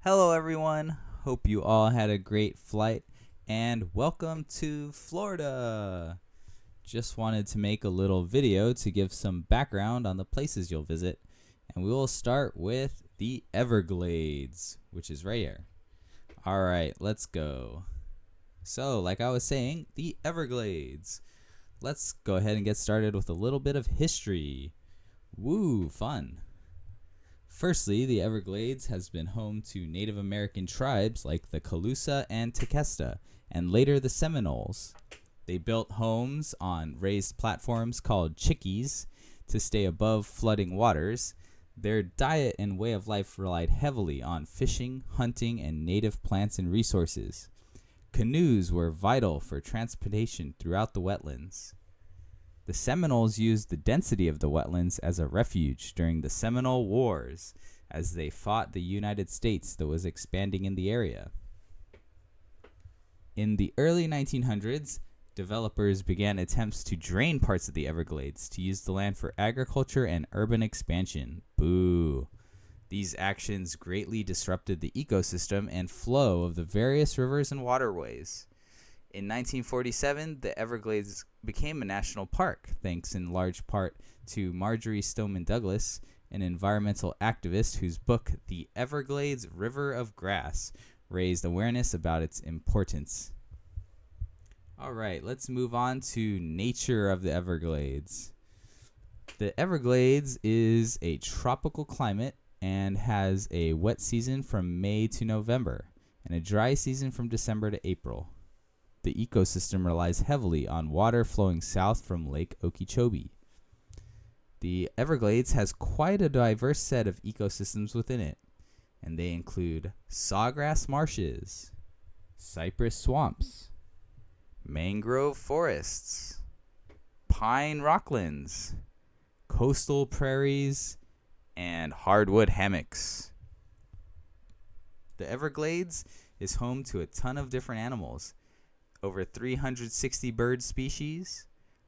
Hello, everyone. Hope you all had a great flight and welcome to Florida. Just wanted to make a little video to give some background on the places you'll visit, and we will start with the Everglades, which is right here. All right, let's go. So, like I was saying, the Everglades. Let's go ahead and get started with a little bit of history. Woo, fun. Firstly, the Everglades has been home to Native American tribes like the Calusa and Tequesta, and later the Seminoles. They built homes on raised platforms called chickees to stay above flooding waters. Their diet and way of life relied heavily on fishing, hunting, and native plants and resources. Canoes were vital for transportation throughout the wetlands. The Seminoles used the density of the wetlands as a refuge during the Seminole Wars as they fought the United States that was expanding in the area. In the early 1900s, developers began attempts to drain parts of the Everglades to use the land for agriculture and urban expansion. Boo! These actions greatly disrupted the ecosystem and flow of the various rivers and waterways. In 1947, the Everglades became a national park, thanks in large part to Marjorie Stoneman Douglas, an environmental activist whose book, The Everglades River of Grass, raised awareness about its importance. All right, let's move on to nature of the Everglades. The Everglades is a tropical climate and has a wet season from May to November and a dry season from December to April. The ecosystem relies heavily on water flowing south from Lake Okeechobee. The Everglades has quite a diverse set of ecosystems within it, and they include sawgrass marshes, cypress swamps, mangrove forests, pine rocklands, coastal prairies, and hardwood hammocks. The Everglades is home to a ton of different animals. Over 360 bird species,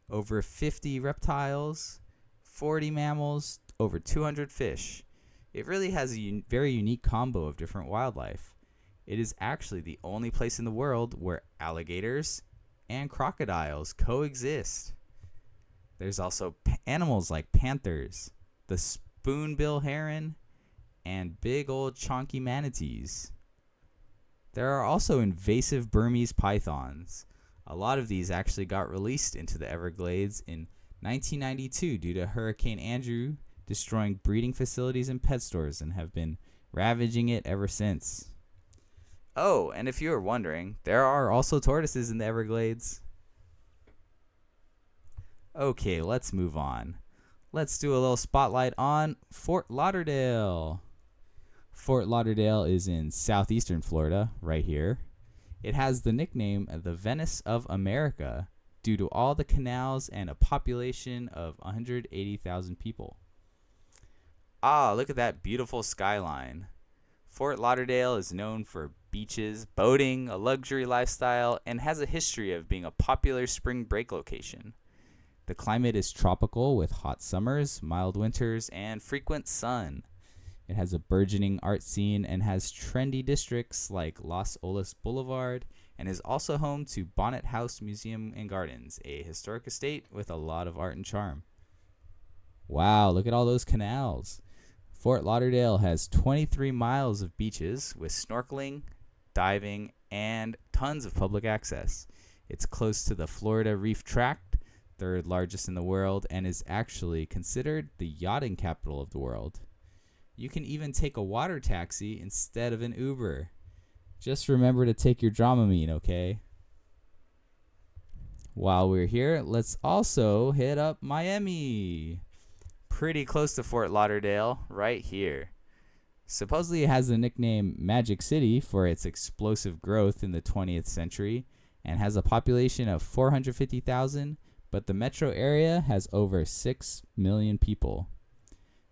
over 50 reptiles, 40 mammals, over 200 fish. It really has a very unique combo of different wildlife. It is actually the only place in the world where alligators and crocodiles coexist. There's also animals like panthers, the spoonbill heron, and big old chonky manatees. There are also invasive Burmese pythons. A lot of these actually got released into the Everglades in 1992 due to Hurricane Andrew destroying breeding facilities and pet stores and have been ravaging it ever since. Oh, and if you were wondering, there are also tortoises in the Everglades. Okay, let's move on. Let's do a little spotlight on Fort Lauderdale. Fort Lauderdale is in southeastern Florida, right here. It has the nickname the Venice of America due to all the canals and a population of 180,000 people. Ah, look at that beautiful skyline. Fort Lauderdale is known for beaches, boating, a luxury lifestyle, and has a history of being a popular spring break location. The climate is tropical with hot summers, mild winters, and frequent sun. It has a burgeoning art scene and has trendy districts like Los Olas Boulevard and is also home to Bonnet House Museum and Gardens, a historic estate with a lot of art and charm. Wow, look at all those canals. Fort Lauderdale has 23 miles of beaches with snorkeling, diving, and tons of public access. It's close to the Florida Reef Tract, third largest in the world, and is actually considered the yachting capital of the world. You can even take a water taxi instead of an Uber. Just remember to take your Dramamine, okay? While we're here, let's also hit up Miami. Pretty close to Fort Lauderdale, right here. Supposedly it has the nickname Magic City for its explosive growth in the 20th century and has a population of 450,000, but the metro area has over 6 million people.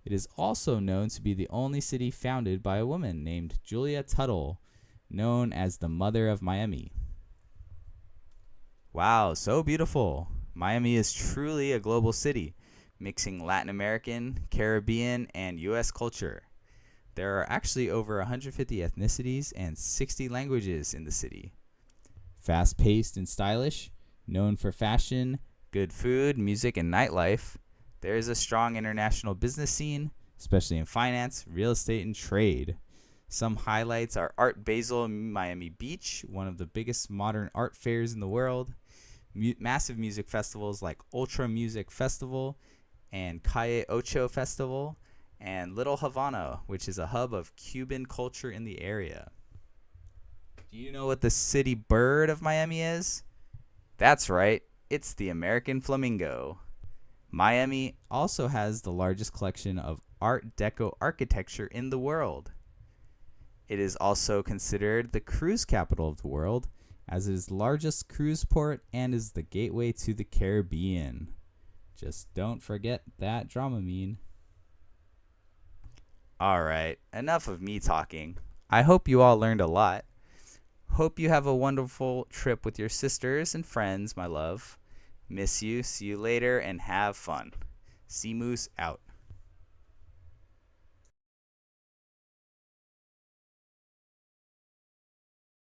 It is also known to be the only city founded by a woman named Julia Tuttle, known as the Mother of Miami. Wow, so beautiful. Miami is truly a global city, mixing Latin American, Caribbean, and U.S. culture. There are actually over 150 ethnicities and 60 languages in the city. Fast-paced and stylish, known for fashion, good food, music, and nightlife, there is a strong international business scene, especially in finance, real estate, and trade. Some highlights are Art Basel in Miami Beach, one of the biggest modern art fairs in the world, massive music festivals like Ultra Music Festival and Calle Ocho Festival, and Little Havana, which is a hub of Cuban culture in the area. Do you know what the city bird of Miami is? That's right, it's the American flamingo. Miami also has the largest collection of Art Deco architecture in the world. It is also considered the cruise capital of the world, as it is the largest cruise port and is the gateway to the Caribbean. Just don't forget that Dramamine. Alright, enough of me talking. I hope you all learned a lot. Hope you have a wonderful trip with your sisters and friends, my love. Miss you, see you later, and have fun. Sea Moose out.